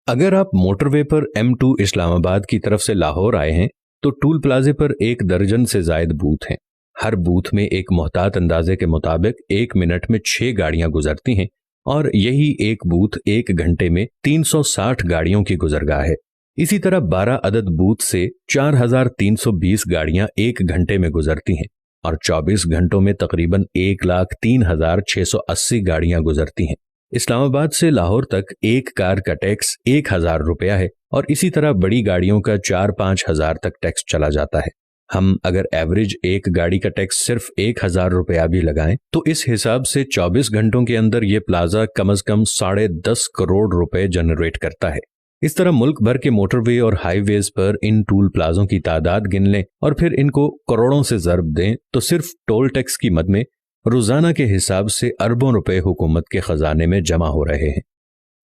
अगर आप मोटरवे पर M2 इस्लामाबाद की तरफ से लाहौर आए हैं तो टूल प्लाजे पर 1 दर्जन से जायद बूथ हैं। हर बूथ में एक मोहतात अंदाजे के मुताबिक 1 मिनट में 6 गाड़ियां गुजरती हैं और यही एक बूथ 1 घंटे में 360 गाड़ियों की गुजरगाह है। इसी तरह 12 अदद बूथ से 4320 गाड़ियां 1 घंटे में गुजरती हैं और 24 घंटों में तकरीबन 1,03,680 गाड़ियां गुजरती हैं। इस्लामाबाद से लाहौर तक एक कार का टैक्स 1,000 रुपया है और इसी तरह बड़ी गाड़ियों का 4-5 हजार तक टैक्स चला जाता है। हम अगर एवरेज एक गाड़ी का टैक्स सिर्फ 1,000 रुपया भी लगाएं तो इस हिसाब से 24 घंटों के अंदर ये प्लाजा कम से कम 10.5 करोड़ रुपए जनरेट करता है। इस तरह मुल्क भर के मोटरवे और हाईवेज पर इन टूल प्लाजों की तादाद गिन लें और फिर इनको करोड़ों से ज़रब दें तो सिर्फ टोल टैक्स की मद में रोजाना के हिसाब से अरबों रुपए हुकूमत के खजाने में जमा हो रहे हैं।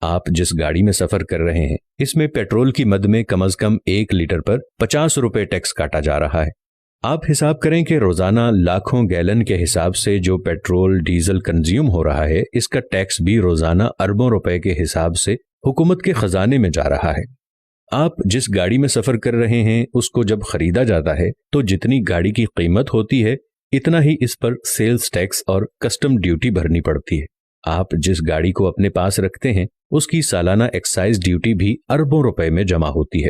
आप जिस गाड़ी में सफर कर रहे हैं इसमें पेट्रोल की मद में कम से कम 1 लीटर पर 50 रुपए टैक्स काटा जा रहा है। आप हिसाब करें कि रोजाना लाखों गैलन के हिसाब से जो पेट्रोल डीजल कंज्यूम हो रहा है इसका टैक्स भी रोजाना अरबों रुपए के हिसाब से हुकूमत के खजाने में जा रहा है। आप जिस गाड़ी में सफर कर रहे हैं उसको जब खरीदा जाता है तो जितनी गाड़ी की कीमत होती है इतना ही इस पर सेल्स टैक्स और कस्टम ड्यूटी भरनी पड़ती है। आप जिस गाड़ी को अपने पास रखते हैं उसकी सालाना एक्साइज ड्यूटी भी अरबों रुपए में जमा होती है।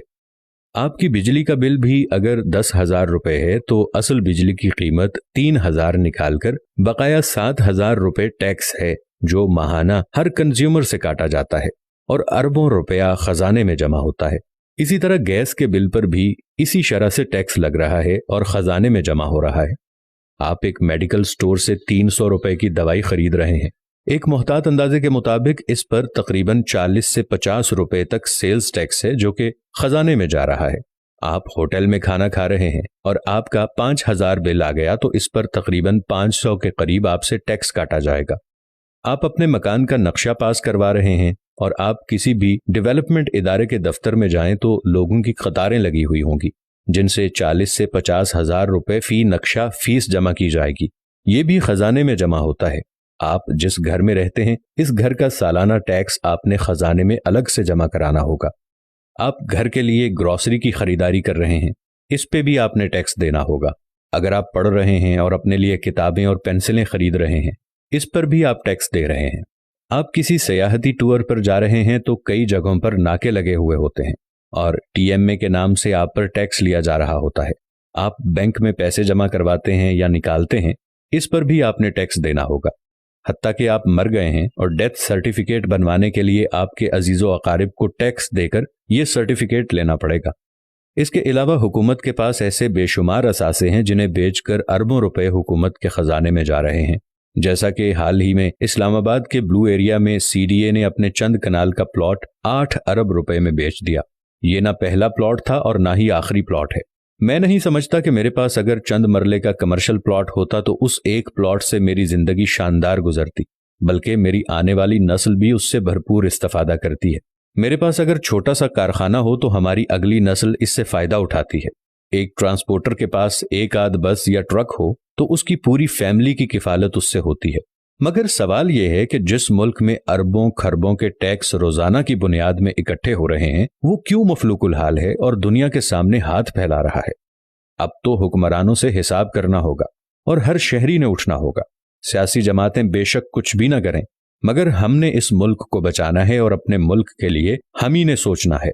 आपकी बिजली का बिल भी अगर 10,000 रुपए है तो असल बिजली की कीमत 3,000 निकालकर बकाया 7,000 रुपए टैक्स है जो माहाना हर कंज्यूमर से काटा जाता है और अरबों रुपया खजाने में जमा होता है। इसी तरह गैस के बिल पर भी इसी शरह से टैक्स लग रहा है और खजाने में जमा हो रहा है। आप एक मेडिकल स्टोर से 300 रुपए की दवाई खरीद रहे हैं। एक मोहतात अंदाजे के मुताबिक इस पर तकरीबन 40 से 50 रुपए तक सेल्स टैक्स है जो कि खजाने में जा रहा है। आप होटल में खाना खा रहे हैं और आपका 5,000 बिल आ गया तो इस पर तकरीबन 500 के करीब आपसे टैक्स काटा जाएगा। आप अपने मकान का नक्शा पास करवा रहे हैं और आप किसी भी डेवलपमेंट इदारे के दफ्तर में जाएं तो लोगों की कतारें लगी हुई होंगी जिनसे 40 से 50 हजार रुपए फी नक्शा फीस जमा की जाएगी। ये भी खजाने में जमा होता है। आप जिस घर में रहते हैं इस घर का सालाना टैक्स आपने खजाने में अलग से जमा कराना होगा। आप घर के लिए ग्रोसरी की खरीदारी कर रहे हैं, इस पे भी आपने टैक्स देना होगा। अगर आप पढ़ रहे हैं और अपने लिए किताबें और पेंसिलें खरीद रहे हैं इस पर भी आप टैक्स दे रहे हैं। आप किसी सयाहती टूर पर जा रहे हैं तो कई जगहों पर नाके लगे हुए होते हैं और TMA के नाम से आप पर टैक्स लिया जा रहा होता है। आप बैंक में पैसे जमा करवाते हैं या निकालते हैं, इस पर भी आपने टैक्स देना होगा। हत्ता कि आप मर गए हैं और डेथ सर्टिफिकेट बनवाने के लिए आपके अजीजो अकारिब को टैक्स देकर यह सर्टिफिकेट लेना पड़ेगा। इसके अलावा हुकूमत के पास ऐसे बेशुमार असासे हैं जिन्हें बेचकर अरबों रुपए हुकूमत के खजाने में जा रहे हैं। जैसा कि हाल ही में इस्लामाबाद के ब्लू एरिया में CDA ने अपने चंद कनाल का प्लॉट 8 अरब रुपए में बेच दिया। ये ना पहला प्लॉट था और ना ही आखिरी प्लॉट है। मैं नहीं समझता कि मेरे पास अगर चंद मरले का कमर्शियल प्लॉट होता तो उस एक प्लॉट से मेरी जिंदगी शानदार गुजरती, बल्कि मेरी आने वाली नस्ल भी उससे भरपूर इस्तेफादा करती है। मेरे पास अगर छोटा सा कारखाना हो तो हमारी अगली नस्ल इससे फायदा उठाती है। एक ट्रांसपोर्टर के पास एक आध बस या ट्रक हो तो उसकी पूरी फैमिली की किफालत उससे होती है। मगर सवाल यह है कि जिस मुल्क में अरबों खरबों के टैक्स रोजाना की बुनियाद में इकट्ठे हो रहे हैं वो क्यों मफलूकुल हाल है और दुनिया के सामने हाथ फैला रहा है। अब तो हुक्मरानों से हिसाब करना होगा और हर शहरी ने उठना होगा। सियासी जमातें बेशक कुछ भी ना करें मगर हमने इस मुल्क को बचाना है और अपने मुल्क के लिए हम ही ने सोचना है।